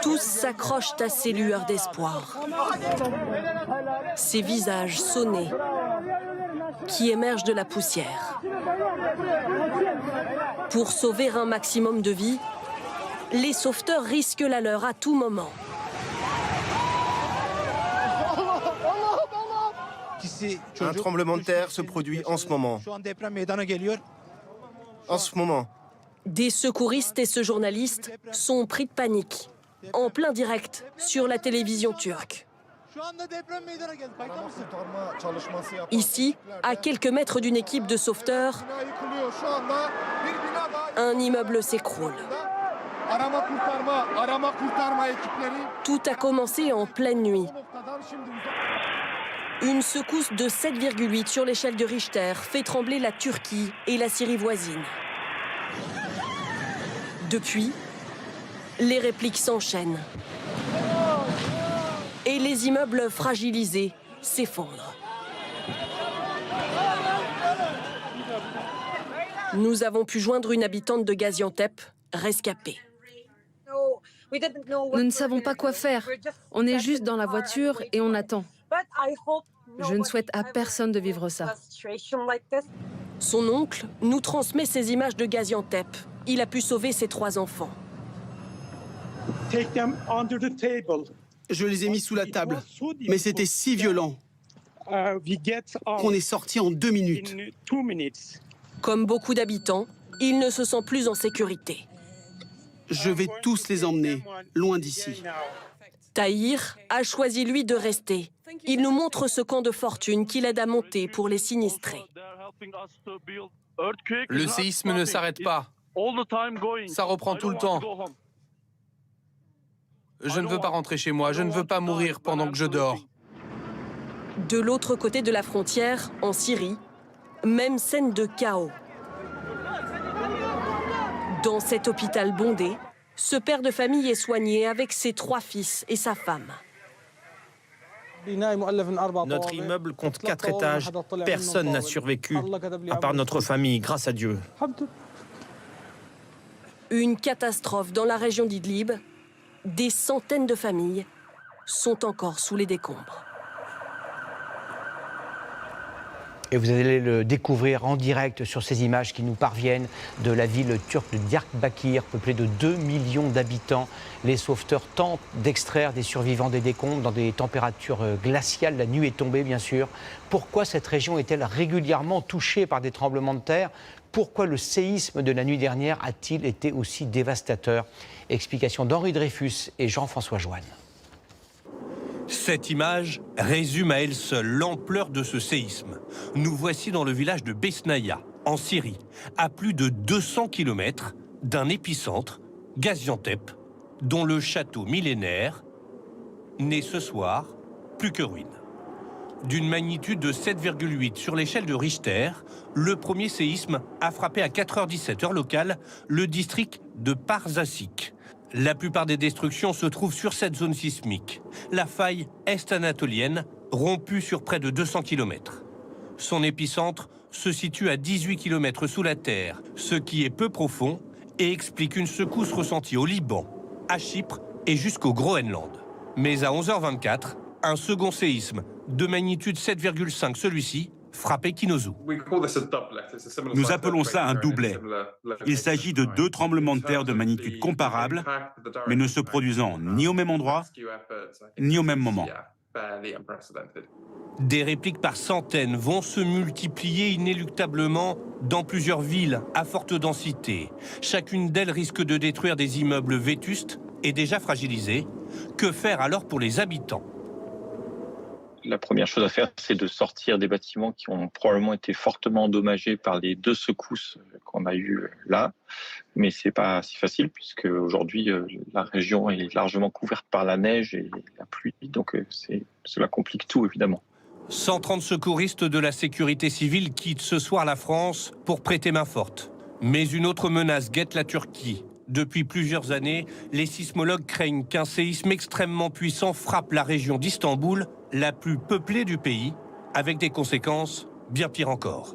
Tous s'accrochent à ces lueurs d'espoir. Ces visages sonnés qui émergent de la poussière. Pour sauver un maximum de vies, les sauveteurs risquent la leur à tout moment. Un tremblement de terre se produit en ce moment. En ce moment. Des secouristes et ce journaliste sont pris de panique, en plein direct sur la télévision turque. Ici, à quelques mètres d'une équipe de sauveteurs, un immeuble s'écroule. Tout a commencé en pleine nuit. Une secousse de 7,8 sur l'échelle de Richter fait trembler la Turquie et la Syrie voisine. Depuis, les répliques s'enchaînent. Et les immeubles fragilisés s'effondrent. Nous avons pu joindre une habitante de Gaziantep, rescapée. Nous ne savons pas quoi faire. On est juste dans la voiture et on attend. Je ne souhaite à personne de vivre ça. Son oncle nous transmet ces images de Gaziantep. Il a pu sauver ses 3 enfants. Je les ai mis sous la table, mais c'était si violent qu'on est sorti en 2 minutes. Comme beaucoup d'habitants, il ne se sent plus en sécurité. Je vais tous les emmener, loin d'ici. Tahir a choisi, lui, de rester. Il nous montre ce camp de fortune qu'il aide à monter pour les sinistrés. Le séisme ne s'arrête pas. Ça reprend tout le temps. Je ne veux pas rentrer chez moi, je ne veux pas mourir pendant que je dors. De l'autre côté de la frontière, en Syrie, même scène de chaos. Dans cet hôpital bondé, ce père de famille est soigné avec ses 3 fils et sa femme. Notre immeuble compte 4 étages. Personne n'a survécu, à part notre famille, grâce à Dieu. Une catastrophe dans la région d'Idlib. Des centaines de familles sont encore sous les décombres. Et vous allez le découvrir en direct sur ces images qui nous parviennent de la ville turque de Diyarbakır, peuplée de 2 millions d'habitants. Les sauveteurs tentent d'extraire des survivants des décombres dans des températures glaciales. La nuit est tombée, bien sûr. Pourquoi cette région est-elle régulièrement touchée par des tremblements de terre? Pourquoi le séisme de la nuit dernière a-t-il été aussi dévastateur? Explication d'Henri Dreyfus et Jean-François Joanne. Cette image résume à elle seule l'ampleur de ce séisme. Nous voici dans le village de Besnaya, en Syrie, à plus de 200 km d'un épicentre, Gaziantep, dont le château millénaire n'est ce soir plus que ruine. D'une magnitude de 7,8 sur l'échelle de Richter, le premier séisme a frappé à 4h17 heure locale le district de Parzasik. La plupart des destructions se trouvent sur cette zone sismique, la faille est-anatolienne, rompue sur près de 200 km. Son épicentre se situe à 18 km sous la terre, ce qui est peu profond et explique une secousse ressentie au Liban, à Chypre et jusqu'au Groenland. Mais à 11h24, un second séisme de magnitude 7,5, celui-ci, frappé Kinozu. Nous appelons ça un doublet. Il s'agit de 2 tremblements de terre de magnitude comparable, mais ne se produisant ni au même endroit, ni au même moment. Des répliques par centaines vont se multiplier inéluctablement dans plusieurs villes à forte densité. Chacune d'elles risque de détruire des immeubles vétustes et déjà fragilisés. Que faire alors pour les habitants ? La première chose à faire, c'est de sortir des bâtiments qui ont probablement été fortement endommagés par les 2 secousses qu'on a eues là. Mais ce n'est pas si facile puisque aujourd'hui la région est largement couverte par la neige et la pluie. Donc cela complique tout, évidemment. 130 secouristes de la sécurité civile quittent ce soir la France pour prêter main forte. Mais une autre menace guette la Turquie. Depuis plusieurs années, les sismologues craignent qu'un séisme extrêmement puissant frappe la région d'Istanbul, la plus peuplée du pays, avec des conséquences bien pires encore.